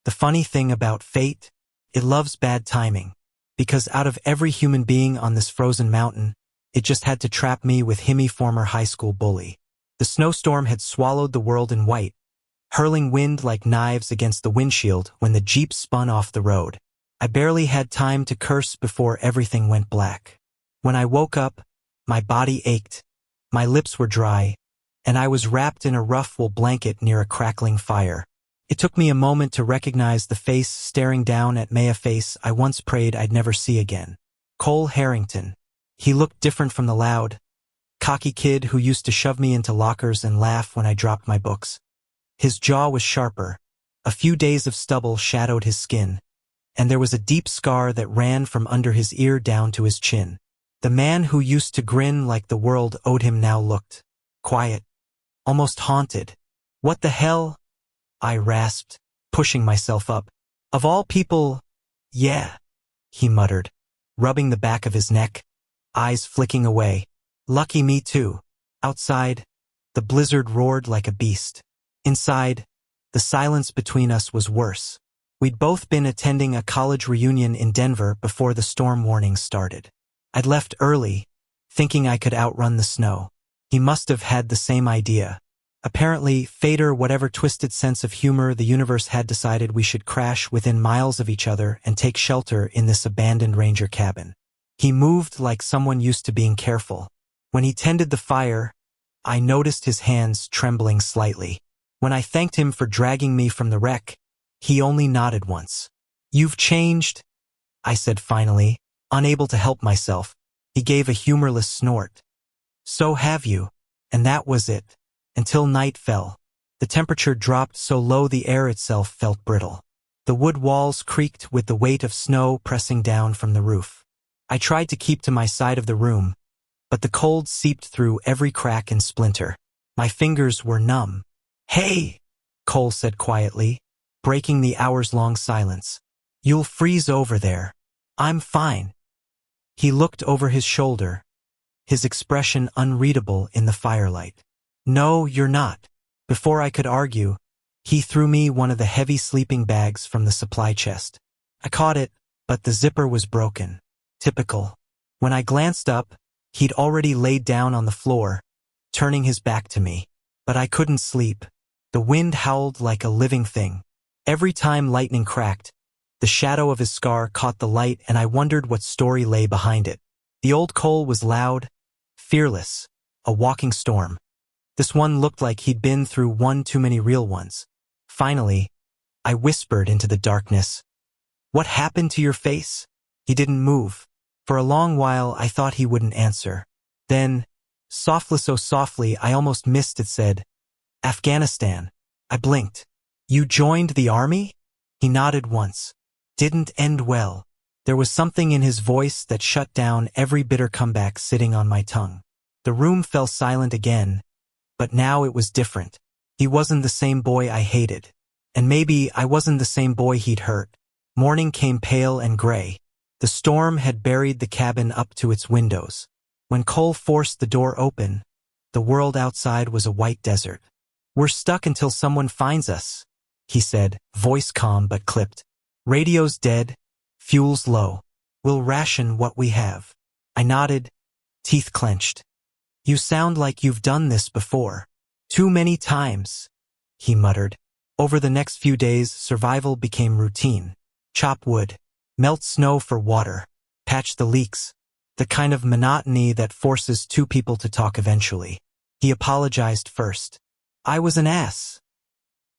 The funny thing about fate, it loves bad timing. Because out of every human being on this frozen mountain, it just had to trap me with him, former high school bully. The snowstorm had swallowed the world in white, hurling wind like knives against the windshield when the Jeep spun off the road. I barely had time to curse before everything went black. When I woke up, my body ached, my lips were dry, and I was wrapped in a rough wool blanket near a crackling fire. It took me a moment to recognize the face staring down at me, a face I once prayed I'd never see again. Cole Harrington. He looked different from the loud, cocky kid who used to shove me into lockers and laugh when I dropped my books. His jaw was sharper, a few days of stubble shadowed his skin, and there was a deep scar that ran from under his ear down to his chin. The man who used to grin like the world owed him now looked quiet, almost haunted. "What the hell?" I rasped, pushing myself up. "Of all people, yeah," he muttered, rubbing the back of his neck, eyes flicking away. "Lucky me too." Outside, the blizzard roared like a beast. Inside, the silence between us was worse. We'd both been attending a college reunion in Denver before the storm warnings started. I'd left early, thinking I could outrun the snow. He must have had the same idea. Apparently, fate or whatever twisted sense of humor the universe had decided we should crash within miles of each other and take shelter in this abandoned ranger cabin. He moved like someone used to being careful. When he tended the fire, I noticed his hands trembling slightly. When I thanked him for dragging me from the wreck, he only nodded once. "You've changed," I said finally, unable to help myself. He gave a humorless snort. "So have you." And that was it. Until night fell. The temperature dropped so low the air itself felt brittle. The wood walls creaked with the weight of snow pressing down from the roof. I tried to keep to my side of the room, but the cold seeped through every crack and splinter. My fingers were numb. "Hey," Cole said quietly, breaking the hours-long silence. "You'll freeze over there." "I'm fine." He looked over his shoulder, his expression unreadable in the firelight. "No, you're not." Before I could argue, he threw me one of the heavy sleeping bags from the supply chest. I caught it, but the zipper was broken. Typical. When I glanced up, he'd already laid down on the floor, turning his back to me. But I couldn't sleep. The wind howled like a living thing. Every time lightning cracked, the shadow of his scar caught the light, and I wondered what story lay behind it. The old Cole was loud, fearless, a walking storm. This one looked like he'd been through one too many real ones. Finally, I whispered into the darkness, "What happened to your face?" He didn't move. For a long while, I thought he wouldn't answer. Then, softly, so softly I almost missed it, said, "Afghanistan." I blinked. "You joined the army?" He nodded once. Didn't end well. There was something in his voice that shut down every bitter comeback sitting on my tongue. The room fell silent again, but now it was different. He wasn't the same boy I hated. And maybe I wasn't the same boy he'd hurt. Morning came pale and gray. The storm had buried the cabin up to its windows. When Cole forced the door open, the world outside was a white desert. "We're stuck until someone finds us," he said, voice calm but clipped. "Radio's dead, fuel's low. We'll ration what we have." I nodded, teeth clenched. "You sound like you've done this before." "Too many times," he muttered. Over the next few days, survival became routine. Chop wood, melt snow for water, patch the leaks, the kind of monotony that forces two people to talk eventually. He apologized first. "I was an ass,"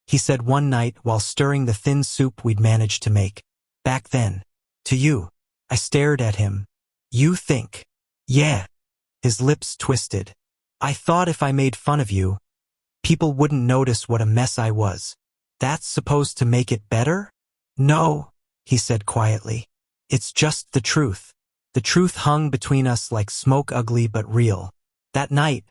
he said one night while stirring the thin soup we'd managed to make. "Back then. To you." I stared at him. "You think?" "Yeah." His lips twisted. "I thought if I made fun of you, people wouldn't notice what a mess I was. That's supposed to make it better?" "No," he said quietly. "It's just the truth." The truth hung between us like smoke, ugly but real. That night,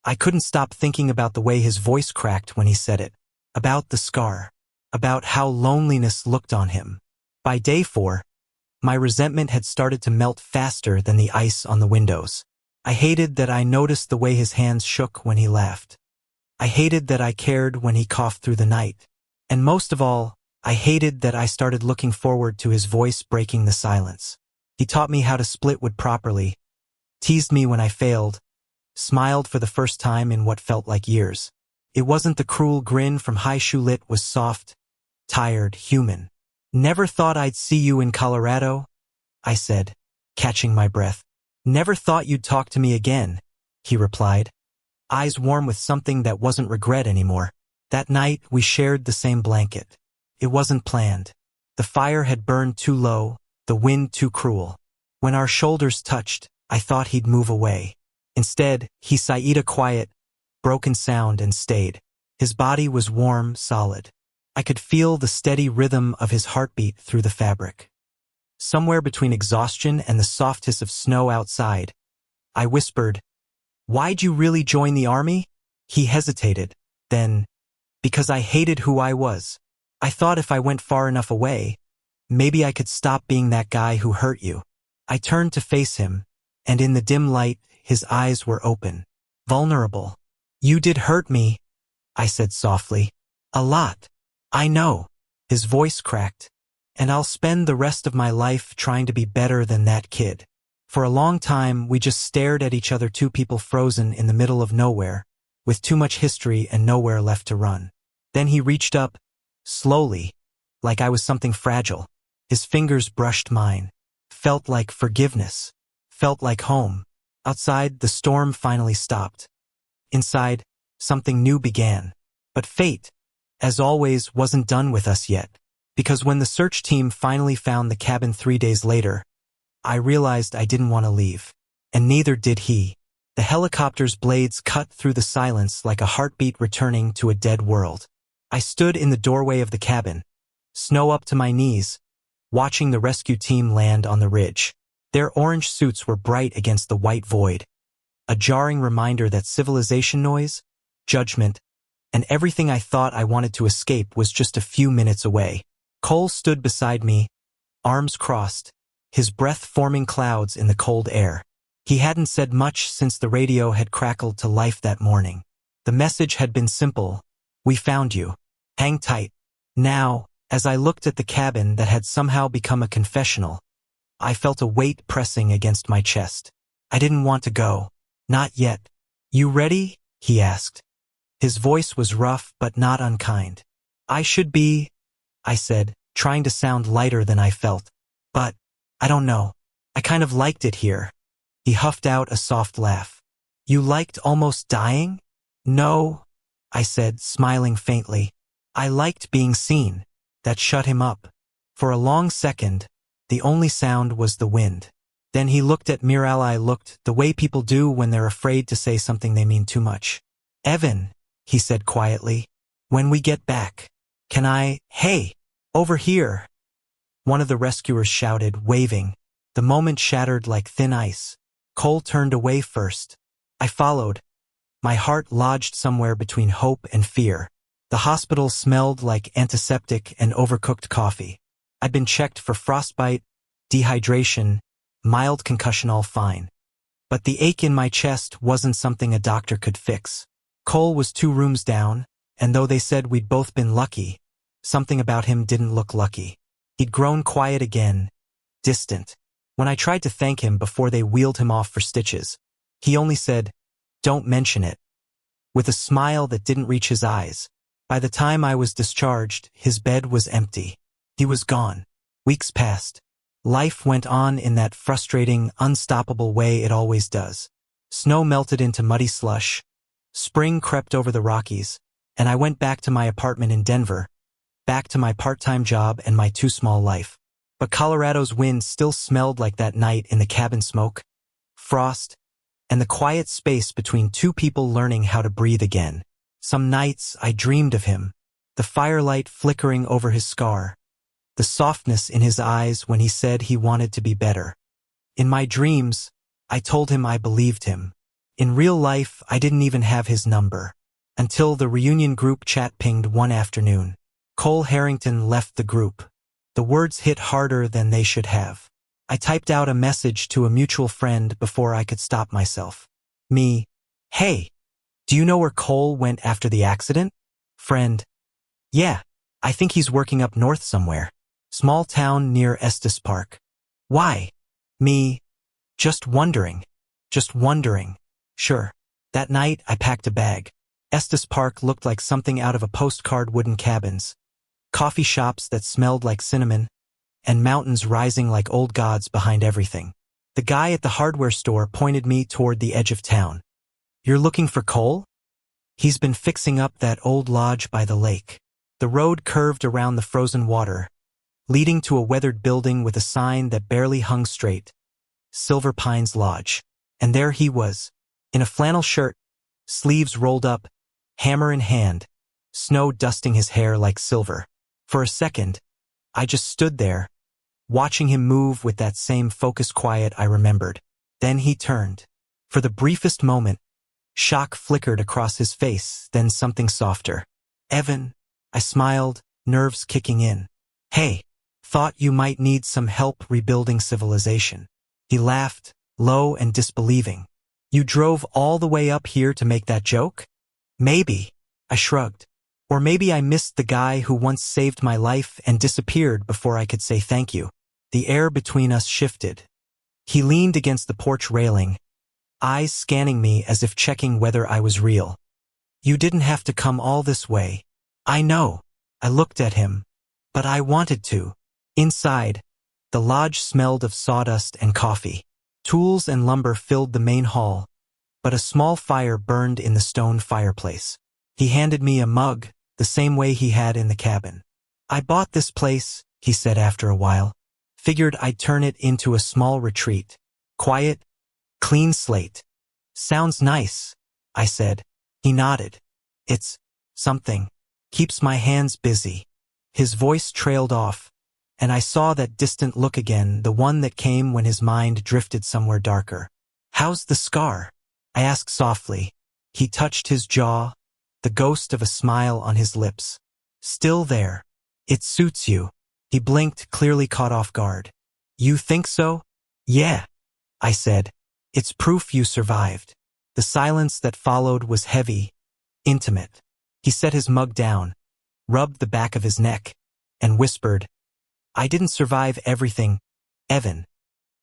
I couldn't stop thinking about the way his voice cracked when he said it. About the scar. About how loneliness looked on him. By day 4, my resentment had started to melt faster than the ice on the windows. I hated that I noticed the way his hands shook when he laughed. I hated that I cared when he coughed through the night. And most of all, I hated that I started looking forward to his voice breaking the silence. He taught me how to split wood properly, teased me when I failed, smiled for the first time in what felt like years. It wasn't the cruel grin from High Shoe, it was soft, tired, human. "Never thought I'd see you in Colorado," I said, catching my breath. "Never thought you'd talk to me again," he replied, eyes warm with something that wasn't regret anymore. That night, we shared the same blanket. It wasn't planned. The fire had burned too low, the wind too cruel. When our shoulders touched, I thought he'd move away. Instead, he sighed a quiet, broken sound and stayed. His body was warm, solid. I could feel the steady rhythm of his heartbeat through the fabric. Somewhere between exhaustion and the soft hiss of snow outside, I whispered, "Why'd you really join the army?" He hesitated. Then, "Because I hated who I was. I thought if I went far enough away, maybe I could stop being that guy who hurt you." I turned to face him, and in the dim light, his eyes were open, vulnerable. "You did hurt me," I said softly. "A lot. I know." His voice cracked. "And I'll spend the rest of my life trying to be better than that kid." For a long time, we just stared at each other, two people frozen in the middle of nowhere, with too much history and nowhere left to run. Then he reached up, slowly, like I was something fragile. His fingers brushed mine. Felt like forgiveness. Felt like home. Outside, the storm finally stopped. Inside, something new began. But fate, as always, wasn't done with us yet. Because when the search team finally found the cabin 3 days later, I realized I didn't want to leave. And neither did he. The helicopter's blades cut through the silence like a heartbeat returning to a dead world. I stood in the doorway of the cabin, snow up to my knees, watching the rescue team land on the ridge. Their orange suits were bright against the white void, a jarring reminder that civilization noise, judgment, and everything I thought I wanted to escape was just a few minutes away. Cole stood beside me, arms crossed, his breath forming clouds in the cold air. He hadn't said much since the radio had crackled to life that morning. The message had been simple: "We found you. Hang tight." Now, as I looked at the cabin that had somehow become a confessional, I felt a weight pressing against my chest. I didn't want to go. Not yet. "You ready?" he asked. His voice was rough but not unkind. "I should be," I said, trying to sound lighter than I felt. "But, I don't know. I kind of liked it here." He huffed out a soft laugh. "You liked almost dying?" "No," I said, smiling faintly. "I liked being seen." That shut him up. For a long second, the only sound was the wind. Then he looked at Miral. I looked, the way people do when they're afraid to say something they mean too much. "Evan," he said quietly, "when we get back, can I—" "Hey, over here!" one of the rescuers shouted, waving. The moment shattered like thin ice. Cole turned away first. I followed, my heart lodged somewhere between hope and fear. The hospital smelled like antiseptic and overcooked coffee. I'd been checked for frostbite, dehydration, mild concussion, all fine. But the ache in my chest wasn't something a doctor could fix. Cole was 2 rooms down, and though they said we'd both been lucky, something about him didn't look lucky. He'd grown quiet again, distant. When I tried to thank him before they wheeled him off for stitches, he only said, "Don't mention it," with a smile that didn't reach his eyes. By the time I was discharged, his bed was empty. He was gone. Weeks passed. Life went on in that frustrating, unstoppable way it always does. Snow melted into muddy slush. Spring crept over the Rockies, and I went back to my apartment in Denver, back to my part-time job and my too-small life. But Colorado's wind still smelled like that night in the cabin: smoke, frost, and the quiet space between 2 people learning how to breathe again. Some nights I dreamed of him, the firelight flickering over his scar, the softness in his eyes when he said he wanted to be better. In my dreams, I told him I believed him. In real life, I didn't even have his number. Until the reunion group chat pinged one afternoon. Cole Harrington left the group. The words hit harder than they should have. I typed out a message to a mutual friend before I could stop myself. Me: "Hey, do you know where Cole went after the accident?" Friend: "Yeah, I think he's working up north somewhere. Small town near Estes Park. Why? Me. Just wondering. Just wondering. Sure. That night, I packed a bag. Estes Park looked like something out of a postcard. Wooden cabins, coffee shops that smelled like cinnamon, and mountains rising like old gods behind everything. The guy at the hardware store pointed me toward the edge of town. You're looking for coal? He's been fixing up that old lodge by the lake. The road curved around the frozen water, leading to a weathered building with a sign that barely hung straight. Silver Pines Lodge. And there he was, in a flannel shirt, sleeves rolled up, hammer in hand, snow dusting his hair like silver. For a second, I just stood there, watching him move with that same focused quiet I remembered. Then he turned. For the briefest moment, shock flickered across his face, then something softer. Evan, I smiled, nerves kicking in. Hey, thought you might need some help rebuilding civilization. He laughed, low and disbelieving. You drove all the way up here to make that joke? Maybe, I shrugged. Or maybe I missed the guy who once saved my life and disappeared before I could say thank you. The air between us shifted. He leaned against the porch railing, eyes scanning me as if checking whether I was real. You didn't have to come all this way. I know. I looked at him. But I wanted to. Inside, the lodge smelled of sawdust and coffee. Tools and lumber filled the main hall, but a small fire burned in the stone fireplace. He handed me a mug, the same way he had in the cabin. I bought this place, he said after a while. Figured I'd turn it into a small retreat. Quiet, clean slate. Sounds nice, I said. He nodded. It's something. Keeps my hands busy. His voice trailed off, and I saw that distant look again, the one that came when his mind drifted somewhere darker. How's the scar? I asked softly. He touched his jaw, the ghost of a smile on his lips. Still there. It suits you. He blinked, clearly caught off guard. You think so? Yeah, I said. It's proof you survived. The silence that followed was heavy, intimate. He set his mug down, rubbed the back of his neck, and whispered, I didn't survive everything, Evan.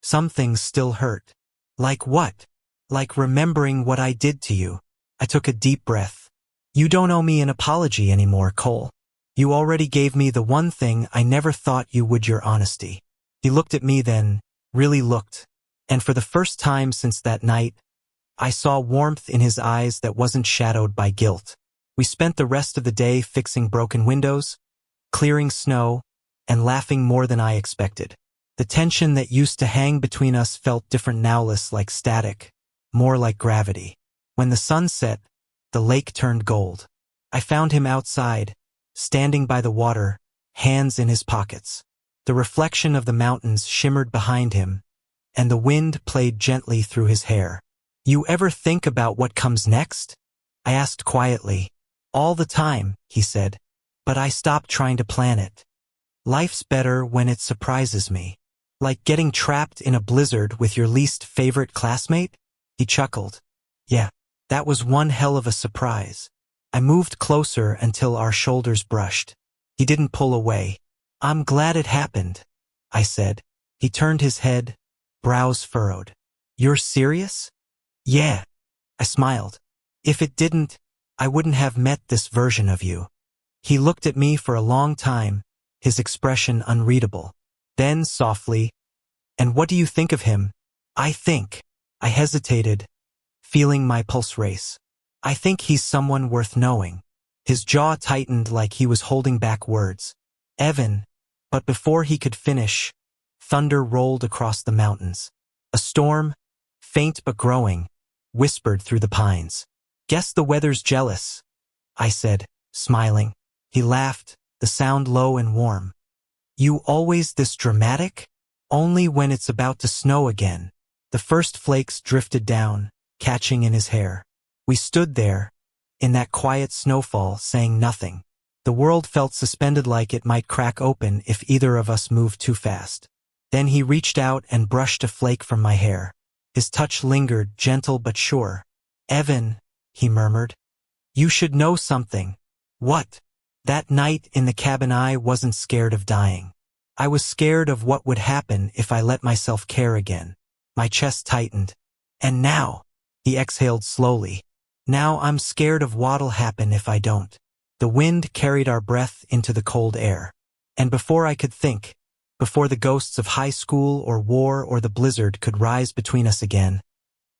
Some things still hurt. Like what? Like remembering what I did to you. I took a deep breath. You don't owe me an apology anymore, Cole. You already gave me the one thing I never thought you would, your honesty. He looked at me then, really looked, and for the first time since that night, I saw warmth in his eyes that wasn't shadowed by guilt. We spent the rest of the day fixing broken windows, clearing snow, and laughing more than I expected. The tension that used to hang between us felt different now, less like static, more like gravity. When the sun set, the lake turned gold. I found him outside, standing by the water, hands in his pockets. The reflection of the mountains shimmered behind him, and the wind played gently through his hair. You ever think about what comes next? I asked quietly. All the time, he said, but I stopped trying to plan it. Life's better when it surprises me. Like getting trapped in a blizzard with your least favorite classmate? He chuckled. Yeah, that was one hell of a surprise. I moved closer until our shoulders brushed. He didn't pull away. I'm glad it happened, I said. He turned his head, brows furrowed. You're serious? Yeah, I smiled. If it didn't, I wouldn't have met this version of you. He looked at me for a long time, his expression unreadable. Then softly, and what do you think of him? I hesitated, feeling my pulse race. I think he's someone worth knowing. His jaw tightened like he was holding back words. Evan, but before he could finish, thunder rolled across the mountains. A storm, faint but growing, whispered through the pines. Guess the weather's jealous, I said, smiling. He laughed, the sound low and warm. You always this dramatic? Only when it's about to snow again. The first flakes drifted down, catching in his hair. We stood there, in that quiet snowfall, saying nothing. The world felt suspended, like it might crack open if either of us moved too fast. Then he reached out and brushed a flake from my hair. His touch lingered, gentle but sure. Evan, he murmured. You should know something. What? That night in the cabin I wasn't scared of dying. I was scared of what would happen if I let myself care again. My chest tightened. And now, he exhaled slowly. Now I'm scared of what'll happen if I don't. The wind carried our breath into the cold air. And before I could think, before the ghosts of high school or war or the blizzard could rise between us again,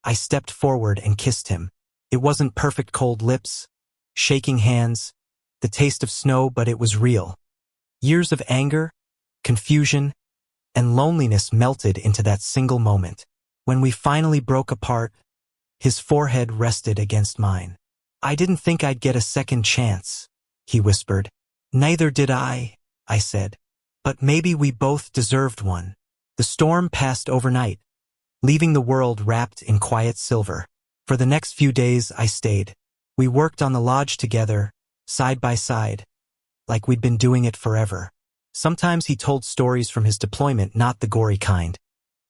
I stepped forward and kissed him. It wasn't perfect cold lips, shaking hands, the taste of snow, but it was real. Years of anger, confusion, and loneliness melted into that single moment. When we finally broke apart, his forehead rested against mine. I didn't think I'd get a second chance, he whispered. Neither did I said. But maybe we both deserved one. The storm passed overnight, leaving the world wrapped in quiet silver. For the next few days I stayed. We worked on the lodge together, side by side, like we'd been doing it forever. Sometimes he told stories from his deployment, not the gory kind,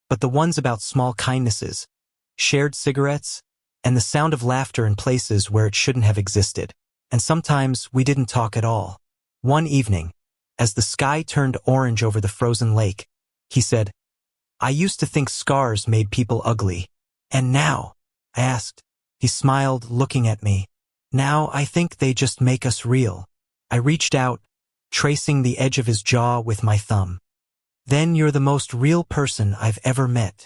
but the ones about small kindnesses, shared cigarettes, and the sound of laughter in places where it shouldn't have existed. And sometimes we didn't talk at all. One evening, as the sky turned orange over the frozen lake, he said, I used to think scars made people ugly. And now, I asked. He smiled, looking at me. Now I think they just make us real. I reached out, tracing the edge of his jaw with my thumb. Then you're the most real person I've ever met.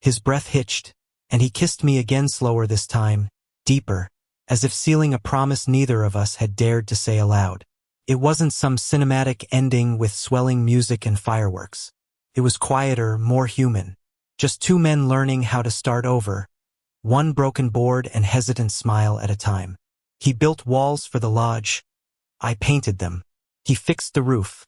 His breath hitched, and he kissed me again, slower this time, deeper, as if sealing a promise neither of us had dared to say aloud. It wasn't some cinematic ending with swelling music and fireworks. It was quieter, more human. Just two men learning how to start over, one broken board and hesitant smile at a time. He built walls for the lodge. I painted them. He fixed the roof.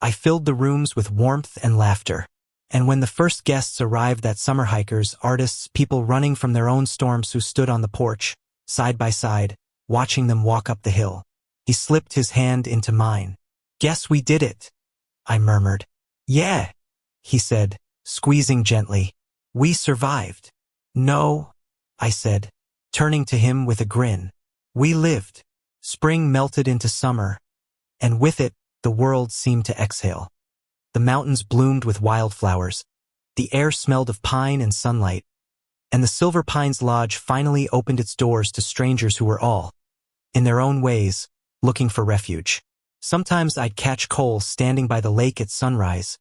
I filled the rooms with warmth and laughter. And when the first guests arrived, that summer, hikers, artists, people running from their own storms who stood on the porch, side by side, watching them walk up the hill. He slipped his hand into mine. Guess we did it, I murmured. Yeah, he said, squeezing gently. We survived. No, I said, turning to him with a grin. We lived. Spring melted into summer, and with it, the world seemed to exhale. The mountains bloomed with wildflowers. The air smelled of pine and sunlight, and the Silver Pines Lodge finally opened its doors to strangers who were all, in their own ways, looking for refuge. Sometimes I'd catch Cole standing by the lake at sunrise,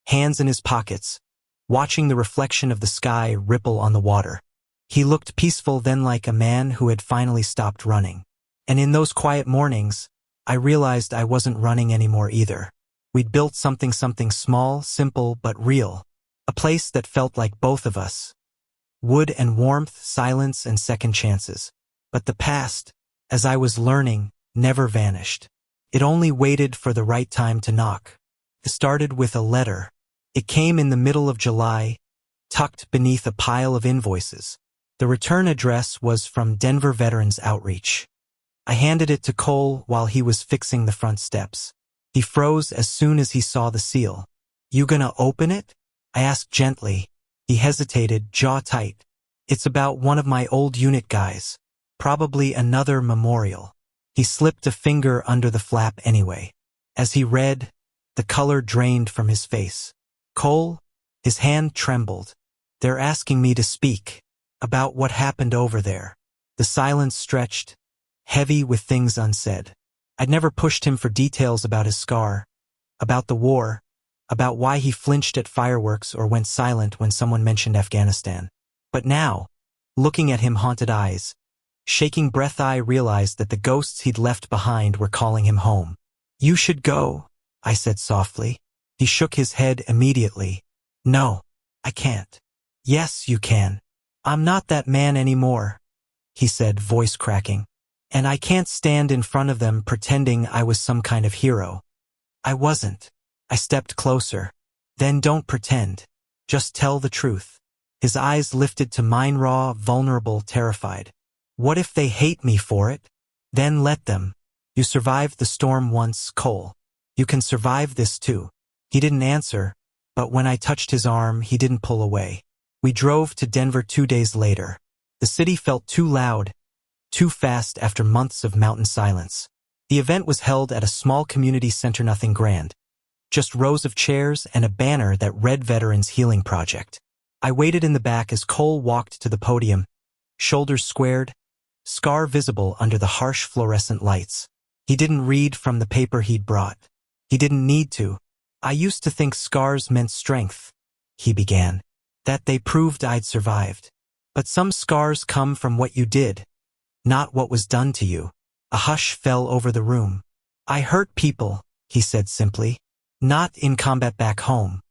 hands in his pockets, watching the reflection of the sky ripple on the water. He looked peaceful then, like a man who had finally stopped running. And in those quiet mornings, I realized I wasn't running anymore either. We'd built something small, simple, but real. A place that felt like both of us. Wood and warmth, silence and second chances. But the past, as I was learning, never vanished. It only waited for the right time to knock. It started with a letter. It came in the middle of July, tucked beneath a pile of invoices. The return address was from Denver Veterans Outreach. I handed it to Cole while he was fixing the front steps. He froze as soon as he saw the seal. You gonna open it? I asked gently. He hesitated, jaw tight. It's about one of my old unit guys. Probably another memorial. He slipped a finger under the flap anyway. As he read, the color drained from his face. Cole, his hand trembled. They're asking me to speak about what happened over there. The silence stretched, heavy with things unsaid. I'd never pushed him for details about his scar, about the war, about why he flinched at fireworks or went silent when someone mentioned Afghanistan. But now, looking at him, haunted eyes, shaking breath, I realized that the ghosts he'd left behind were calling him home. You should go, I said softly. He shook his head immediately. No, I can't. Yes, you can. I'm not that man anymore, he said, voice cracking. And I can't stand in front of them pretending I was some kind of hero. I wasn't. I stepped closer. Then don't pretend. Just tell the truth. His eyes lifted to mine, raw, vulnerable, terrified. What if they hate me for it? Then let them. You survived the storm once, Cole. You can survive this too. He didn't answer, but when I touched his arm, he didn't pull away. We drove to Denver 2 days later. The city felt too loud, too fast after months of mountain silence. The event was held at a small community center, nothing grand. Just rows of chairs and a banner that read Veterans Healing Project. I waited in the back as Cole walked to the podium, shoulders squared, scar visible under the harsh fluorescent lights. He didn't read from the paper he'd brought. He didn't need to. I used to think scars meant strength, he began, that they proved I'd survived. But some scars come from what you did, not what was done to you. A hush fell over the room. I hurt people, he said simply. Not in combat back home.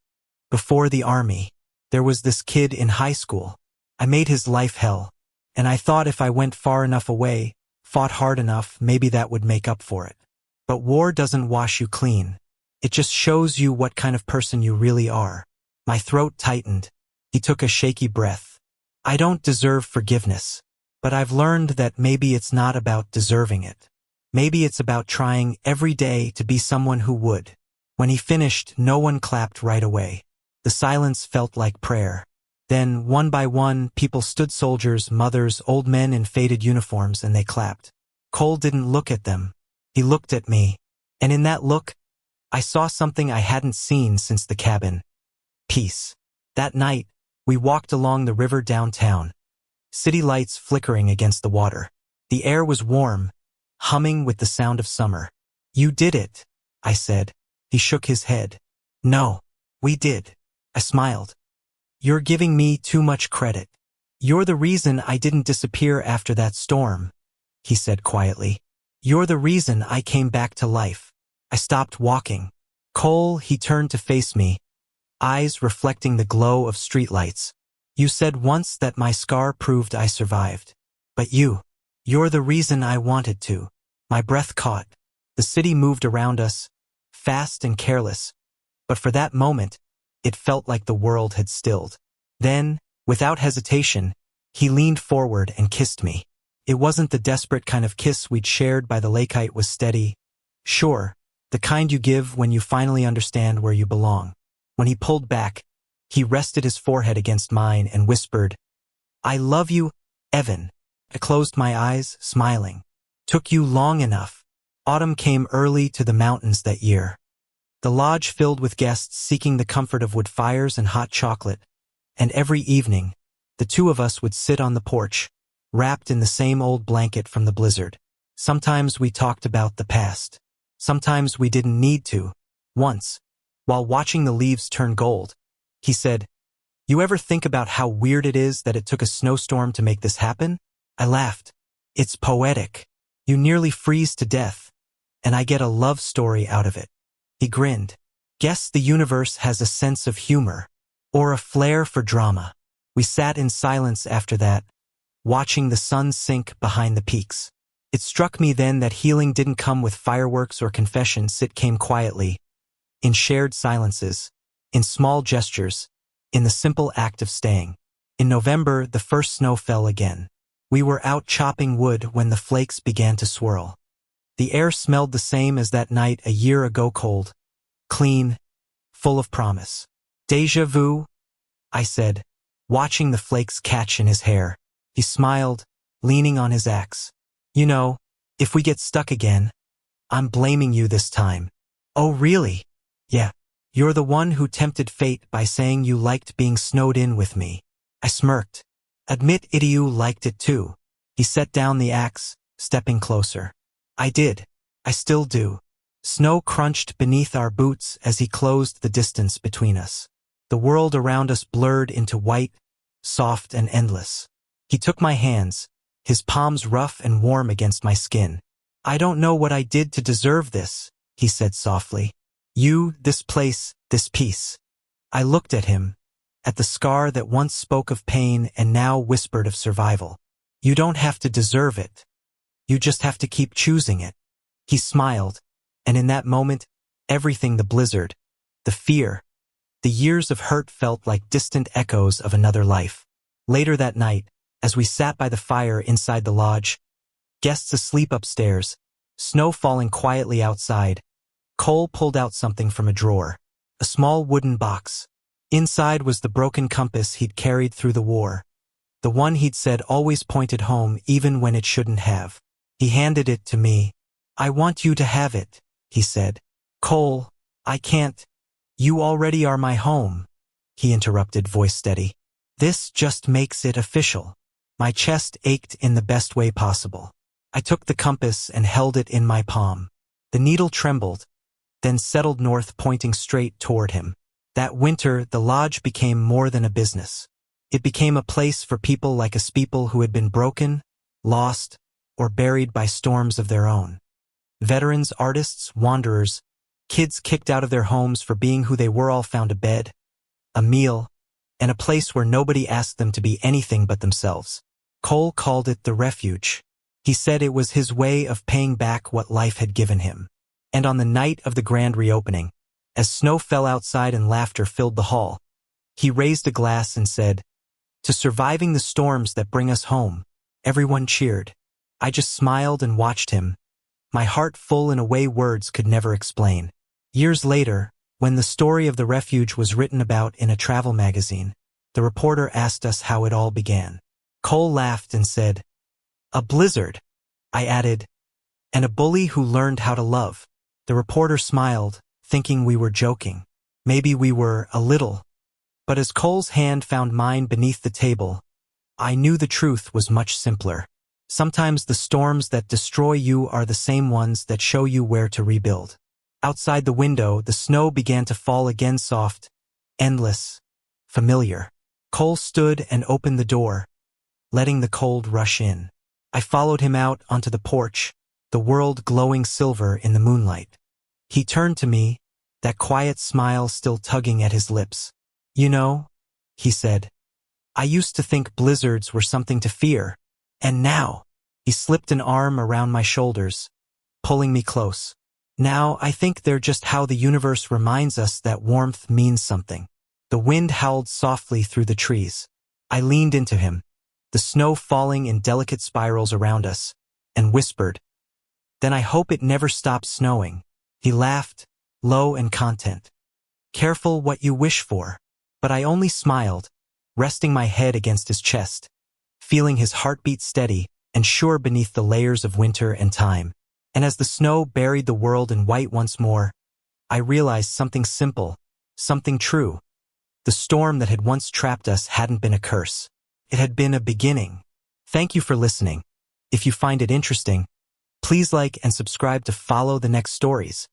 Before the army. There was this kid in high school. I made his life hell. And I thought if I went far enough away, fought hard enough, maybe that would make up for it. But war doesn't wash you clean. It just shows you what kind of person you really are. My throat tightened. He took a shaky breath. I don't deserve forgiveness. But I've learned that maybe it's not about deserving it. Maybe it's about trying every day to be someone who would. When he finished, no one clapped right away. The silence felt like prayer. Then, one by one, people stood, soldiers, mothers, old men in faded uniforms, and they clapped. Cole didn't look at them. He looked at me. And in that look, I saw something I hadn't seen since the cabin. Peace. That night, we walked along the river downtown. City lights flickering against the water. The air was warm, humming with the sound of summer. You did it, I said. He shook his head. No, we did. I smiled. You're giving me too much credit. You're the reason I didn't disappear after that storm, he said quietly. You're the reason I came back to life. I stopped walking. Cole, he turned to face me, eyes reflecting the glow of streetlights. You said once that my scar proved I survived. But you're the reason I wanted to. My breath caught. The city moved around us, fast and careless. But for that moment, it felt like the world had stilled. Then, without hesitation, he leaned forward and kissed me. It wasn't the desperate kind of kiss we'd shared by the lake. It was steady. Sure, the kind you give when you finally understand where you belong. When he pulled back, he rested his forehead against mine and whispered, I love you, Evan. I closed my eyes, smiling. Took you long enough. Autumn came early to the mountains that year. The lodge filled with guests seeking the comfort of wood fires and hot chocolate, and every evening, the two of us would sit on the porch, wrapped in the same old blanket from the blizzard. Sometimes we talked about the past. Sometimes we didn't need to. Once, while watching the leaves turn gold, he said, You ever think about how weird it is that it took a snowstorm to make this happen? I laughed. It's poetic. You nearly freeze to death, and I get a love story out of it. He grinned. Guess the universe has a sense of humor, or a flair for drama. We sat in silence after that, watching the sun sink behind the peaks. It struck me then that healing didn't come with fireworks or confessions. It came quietly, in shared silences, in small gestures, in the simple act of staying. In November, the first snow fell again. We were out chopping wood when the flakes began to swirl. The air smelled the same as that night a year ago, cold, clean, full of promise. Déjà vu, I said, watching the flakes catch in his hair. He smiled, leaning on his axe. You know, if we get stuck again, I'm blaming you this time. Oh, really? Yeah. You're the one who tempted fate by saying you liked being snowed in with me. I smirked. Admit it, you liked it too. He set down the axe, stepping closer. I did. I still do. Snow crunched beneath our boots as he closed the distance between us. The world around us blurred into white, soft and endless. He took my hands, his palms rough and warm against my skin. I don't know what I did to deserve this, he said softly. You, this place, this peace. I looked at him, at the scar that once spoke of pain and now whispered of survival. You don't have to deserve it. You just have to keep choosing it. He smiled, and in that moment, everything, the blizzard, the fear, the years of hurt felt like distant echoes of another life. Later that night, as we sat by the fire inside the lodge, guests asleep upstairs, snow falling quietly outside, Cole pulled out something from a drawer, a small wooden box. Inside was the broken compass he'd carried through the war, the one he'd said always pointed home even when it shouldn't have. He handed it to me. I want you to have it, he said. Cole, I can't. You already are my home, he interrupted, voice steady. This just makes it official. My chest ached in the best way possible. I took the compass and held it in my palm. The needle trembled, then settled north, pointing straight toward him. That winter, the lodge became more than a business. It became a place for people like us, people who had been broken, lost, or buried by storms of their own. Veterans, artists, wanderers, kids kicked out of their homes for being who they were all found a bed, a meal, and a place where nobody asked them to be anything but themselves. Cole called it the refuge. He said it was his way of paying back what life had given him. And on the night of the grand reopening, as snow fell outside and laughter filled the hall, he raised a glass and said, "To surviving the storms that bring us home." Everyone cheered. I just smiled and watched him, my heart full in a way words could never explain. Years later, when the story of the refuge was written about in a travel magazine, the reporter asked us how it all began. Cole laughed and said, "A blizzard." I added, "And a bully who learned how to love." The reporter smiled, thinking we were joking. Maybe we were, a little. But as Cole's hand found mine beneath the table, I knew the truth was much simpler. Sometimes the storms that destroy you are the same ones that show you where to rebuild. Outside the window, the snow began to fall again, soft, endless, familiar. Cole stood and opened the door, letting the cold rush in. I followed him out onto the porch, the world glowing silver in the moonlight. He turned to me, that quiet smile still tugging at his lips. "You know," he said, "I used to think blizzards were something to fear. And now," he slipped an arm around my shoulders, pulling me close. "Now I think they're just how the universe reminds us that warmth means something." The wind howled softly through the trees. I leaned into him, the snow falling in delicate spirals around us, and whispered, "Then I hope it never stops snowing." He laughed, low and content. "Careful what you wish for." But I only smiled, resting my head against his chest, feeling his heartbeat steady and sure beneath the layers of winter and time. And as the snow buried the world in white once more, I realized something simple, something true. The storm that had once trapped us hadn't been a curse. It had been a beginning. Thank you for listening. If you find it interesting, please like and subscribe to follow the next stories.